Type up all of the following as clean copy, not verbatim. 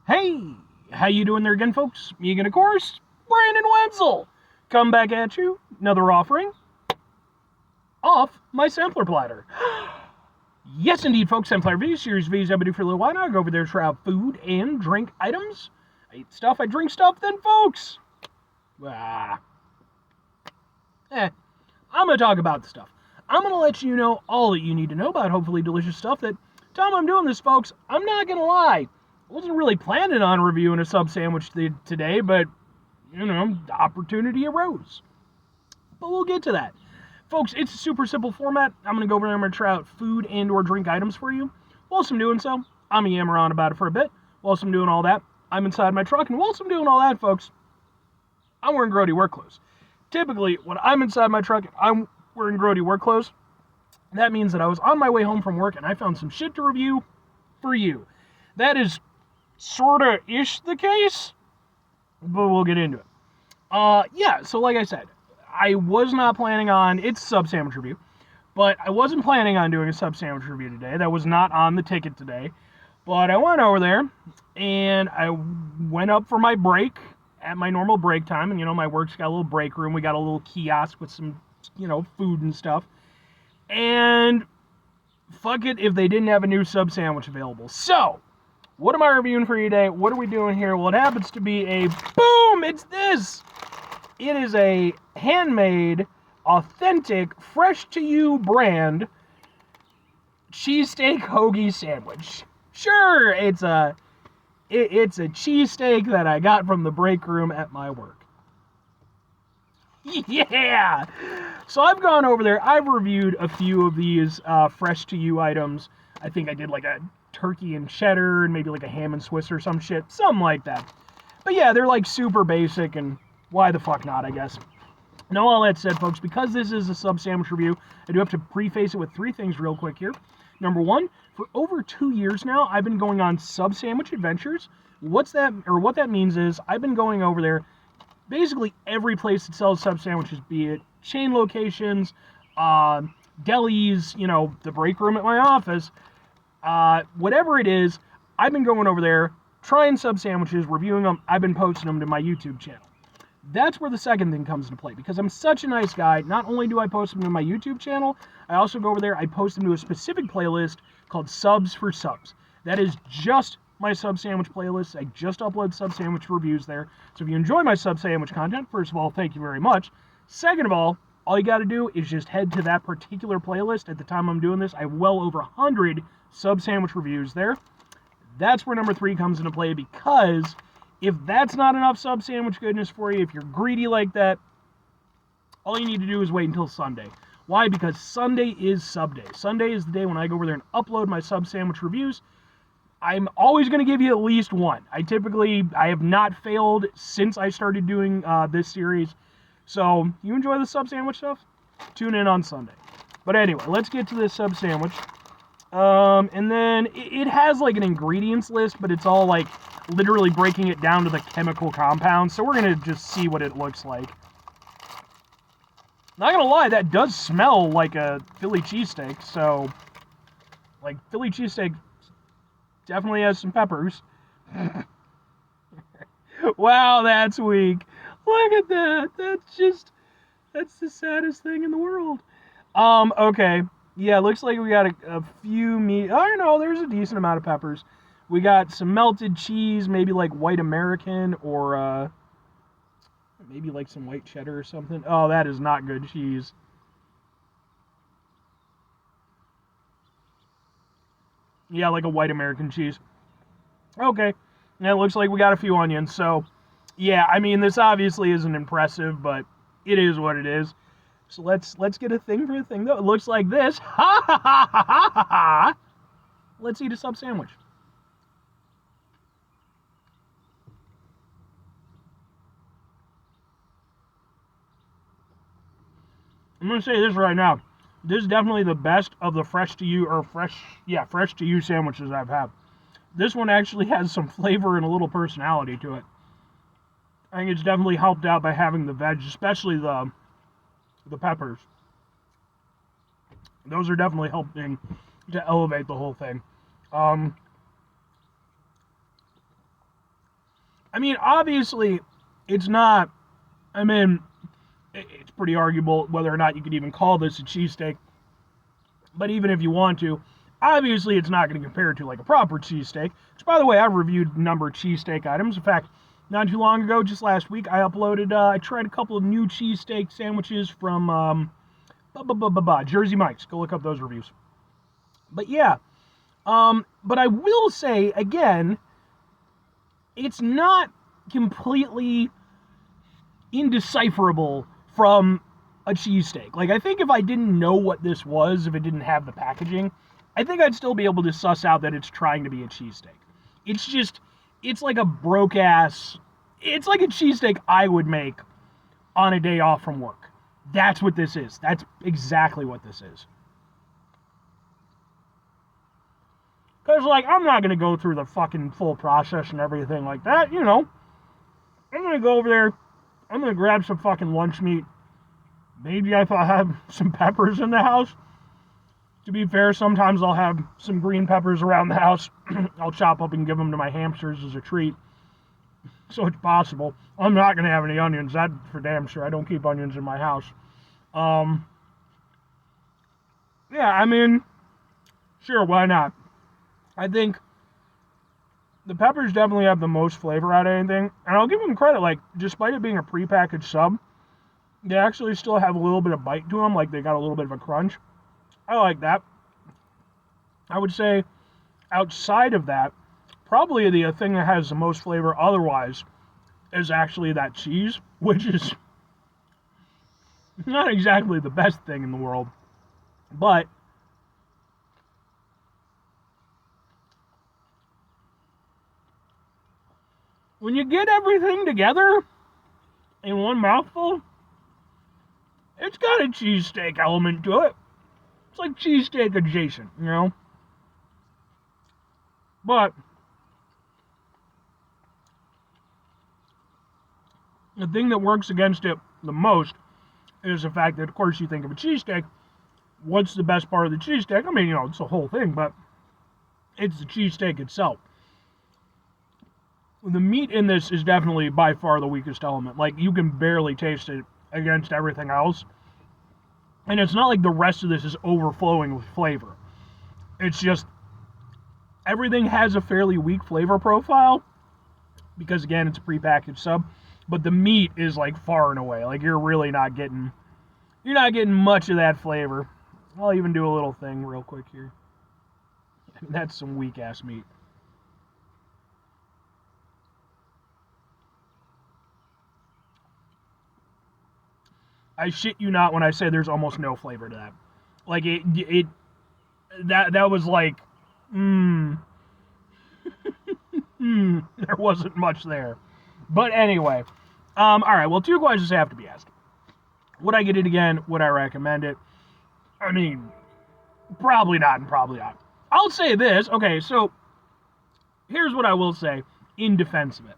Hey, how you doing there again, folks? Megan, of course, Brandon Wenzel. Come back at you, another offering off my sampler platter. Yes, indeed, folks, sampler V, series V's I've been doing for a little while now. I go over there to try out food and drink items. I eat stuff, I drink stuff, then, folks. I'm going to talk about the stuff. I'm going to let you know all that you need to know about hopefully delicious stuff that, time I'm doing this, folks, I'm not going to lie. I wasn't really planning on reviewing a sub sandwich today, but, the opportunity arose. But we'll get to that. Folks, it's a super simple format. I'm going to go over there and I'm going to try out food and or drink items for you. Whilst I'm doing so, I'm going to yammer on about it for a bit. Whilst I'm doing all that, I'm inside my truck. And whilst I'm doing all that, folks, I'm wearing grody work clothes. Typically, when I'm inside my truck, I'm wearing grody work clothes. That means that I was on my way home from work and I found some shit to review for you. That is sorta-ish the case, but we'll get into it. So like I said, I was not planning on, it's a sub sandwich review, but I wasn't planning on doing a sub sandwich review today. That was not on the ticket today. But I went over there, and I went up for my break at my normal break time, and my work's got a little break room. We got a little kiosk with some, food and stuff. And fuck it if they didn't have a new sub sandwich available. So, what am I reviewing for you today? What are we doing here? Well, it happens to be a boom! It's this! It is a handmade, authentic, fresh-to-you brand cheesesteak hoagie sandwich. Sure, it's a cheesesteak that I got from the break room at my work. Yeah! So I've gone over there. I've reviewed a few of these fresh-to-you items. I think I did like a turkey and cheddar and maybe like a ham and Swiss or some shit. Something like that. But yeah, they're like super basic and why the fuck not, I guess. Now, all that said, folks, because this is a sub sandwich review, I do have to preface it with three things real quick here. Number one, for over 2 years now, I've been going on sub sandwich adventures. What that means is I've been going over there, basically every place that sells sub sandwiches, be it chain locations, delis, the break room at my office, whatever it is, I've been going over there, trying sub sandwiches, reviewing them. I've been posting them to my YouTube channel. That's where the second thing comes into play, because I'm such a nice guy. Not only do I post them to my YouTube channel, I also go over there, I post them to a specific playlist called Subs for Subs. That is just my sub sandwich playlist. I just upload sub sandwich reviews there. So if you enjoy my sub sandwich content, first of all, thank you very much. Second of all you got to do is just head to that particular playlist. At the time I'm doing this, I have well over 100 sub sandwich reviews there. That's where number 3 comes into play, because if that's not enough sub sandwich goodness for you, if you're greedy like that, all you need to do is wait until Sunday. Why? Because Sunday is SUBday. Sunday is the day when I go over there and upload my sub sandwich reviews. I'm always going to give you at least one. I have not failed since I started doing this series. So, you enjoy the sub sandwich stuff? Tune in on Sunday. But anyway, let's get to this sub sandwich. And then it has like an ingredients list, but it's all like literally breaking it down to the chemical compounds. So we're going to just see what it looks like. Not going to lie, that does smell like a Philly cheesesteak. So, like, Philly cheesesteak definitely has some peppers. Wow, that's weak. Look at that. That's the saddest thing in the world. Okay. Yeah, looks like we got a few meat. I don't know, there's a decent amount of peppers. We got some melted cheese, maybe like white American, or maybe like some white cheddar or something. Oh, that is not good cheese. Yeah, like a white American cheese. Okay. And it looks like we got a few onions. So, yeah, I mean, this obviously isn't impressive, but it is what it is. So let's get a thing for a thing, though. It looks like this. Ha ha ha ha ha ha! Let's eat a sub sandwich. I'm going to say this right now. This is definitely the best of the fresh to you sandwiches I've had. This one actually has some flavor and a little personality to it. I think it's definitely helped out by having the veg, especially the peppers. Those are definitely helping to elevate the whole thing. I mean, obviously, it's not, I mean, it's pretty arguable whether or not you could even call this a cheesesteak. But even if you want to, obviously it's not going to compare to like a proper cheesesteak. Which, by the way, I've reviewed a number of cheesesteak items. In fact, not too long ago, just last week, I tried a couple of new cheesesteak sandwiches from Jersey Mike's. Go look up those reviews. But yeah, but I will say, again, it's not completely indecipherable from a cheesesteak. Like, I think if I didn't know what this was, if it didn't have the packaging, I think I'd still be able to suss out that it's trying to be a cheesesteak. It's like a broke-ass, it's like a cheesesteak I would make on a day off from work. That's what this is. That's exactly what this is. Because, like, I'm not going to go through the fucking full process and everything like that, you know. I'm going to go over there, I'm going to grab some fucking lunch meat. Maybe if I have some peppers in the house. To be fair, sometimes I'll have some green peppers around the house. I'll chop up and give them to my hamsters as a treat. So it's possible. I'm not going to have any onions. That's for damn sure. I don't keep onions in my house. Yeah, I mean, sure, why not? I think the peppers definitely have the most flavor out of anything. And I'll give them credit, like, despite it being a prepackaged sub, they actually still have a little bit of bite to them, like they got a little bit of a crunch. I like that. I would say, outside of that, probably the thing that has the most flavor otherwise is actually that cheese, which is not exactly the best thing in the world, but when you get everything together in one mouthful, it's got a cheesesteak element to it. It's like cheesesteak adjacent, you know? But the thing that works against it the most is the fact that, of course, you think of a cheesesteak. What's the best part of the cheesesteak? I mean, you know, it's the whole thing, but it's the cheesesteak itself. The meat in this is definitely by far the weakest element. Like, you can barely taste it against everything else. And it's not like the rest of this is overflowing with flavor. It's just, everything has a fairly weak flavor profile, because again, it's a prepackaged sub, but the meat is like far and away. Like, you're not getting much of that flavor. I'll even do a little thing real quick here. That's some weak ass meat. I shit you not when I say there's almost no flavor to that. Like, that was like, there wasn't much there. But anyway, all right, well, two questions have to be asked. Would I get it again? Would I recommend it? I mean, probably not and probably not. I'll say this. Okay, so here's what I will say in defense of it.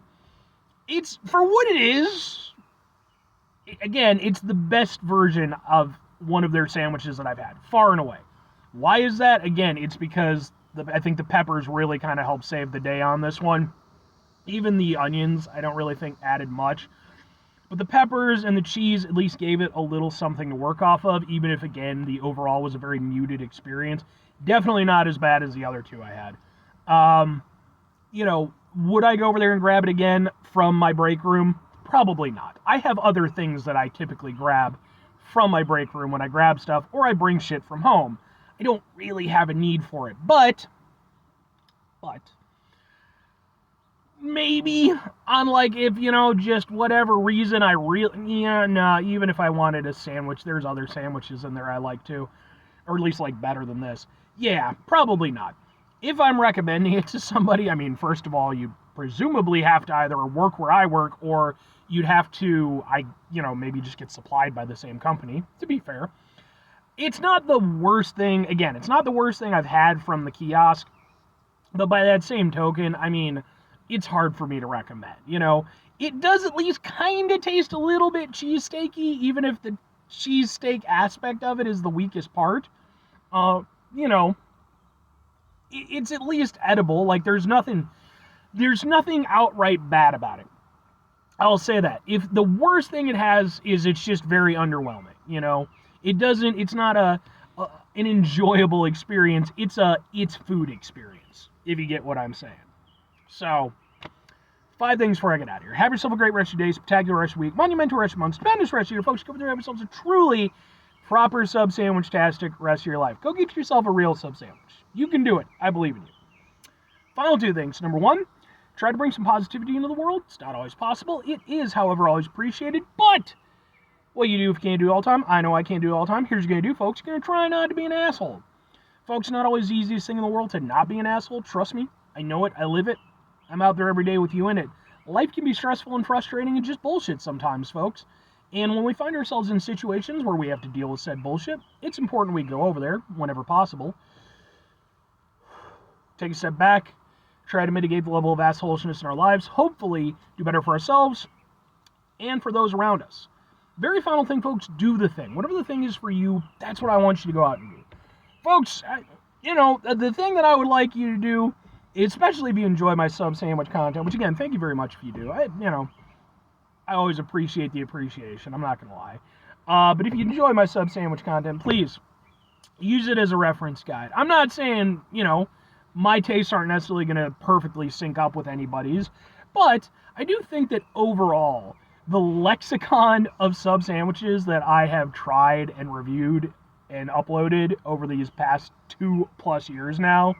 It's, for what it is, again, it's the best version of one of their sandwiches that I've had, far and away. Why is that? Again, it's because I think the peppers really kind of helped save the day on this one. Even the onions, I don't really think added much. But the peppers and the cheese at least gave it a little something to work off of, even if, again, the overall was a very muted experience. Definitely not as bad as the other two I had. You know, would I go over there and grab it again from my break room? Probably not. I have other things that I typically grab from my break room when I grab stuff, or I bring shit from home. I don't really have a need for it. But maybe on, like, if, you know, just whatever reason even if I wanted a sandwich, there's other sandwiches in there I like too, or at least like better than this. Yeah, probably not. If I'm recommending it to somebody, I mean, first of all, you presumably have to either work where I work, or you'd have to, maybe just get supplied by the same company, to be fair. It's not the worst thing, again, it's not the worst thing I've had from the kiosk, but by that same token, I mean, it's hard for me to recommend, you know? It does at least kind of taste a little bit cheesesteaky, even if the cheesesteak aspect of it is the weakest part. You know, it's at least edible. Like, there's nothing outright bad about it. I'll say that. If the worst thing it has is it's just very underwhelming, it's not an enjoyable experience. It's food experience, if you get what I'm saying. So, 5 things before I get out of here. Have yourself a great rest of your day, spectacular rest of your week, monumental rest of your month, stupendous rest of your folks. Go over there, have yourselves a truly proper sub sandwich-tastic rest of your life. Go get yourself a real sub sandwich. You can do it. I believe in you. Final 2 things. Number 1, try to bring some positivity into the world. It's not always possible. It is, however, always appreciated. But what you do if you can't do it all the time, I know I can't do it all the time. Here's what you're going to do, folks. You're going to try not to be an asshole. Folks, it's not always the easiest thing in the world to not be an asshole. Trust me. I know it. I live it. I'm out there every day with you in it. Life can be stressful and frustrating and just bullshit sometimes, folks. And when we find ourselves in situations where we have to deal with said bullshit, it's important we go over there whenever possible. Take a step back. Try to mitigate the level of assholishness in our lives. Hopefully, do better for ourselves and for those around us. Very final thing, folks, do the thing. Whatever the thing is for you, that's what I want you to go out and do. Folks, the thing that I would like you to do, especially if you enjoy my sub sandwich content, which again, thank you very much if you do. I always appreciate the appreciation. I'm not going to lie. But if you enjoy my sub sandwich content, please use it as a reference guide. I'm not saying, my tastes aren't necessarily going to perfectly sync up with anybody's, but I do think that overall, the lexicon of sub sandwiches that I have tried and reviewed and uploaded over these past 2+ years now,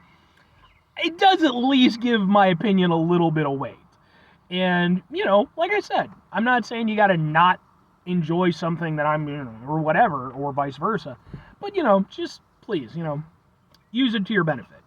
it does at least give my opinion a little bit of weight. And, like I said, I'm not saying you got to not enjoy something that I'm, or whatever, or vice versa. But, just please, use it to your benefit.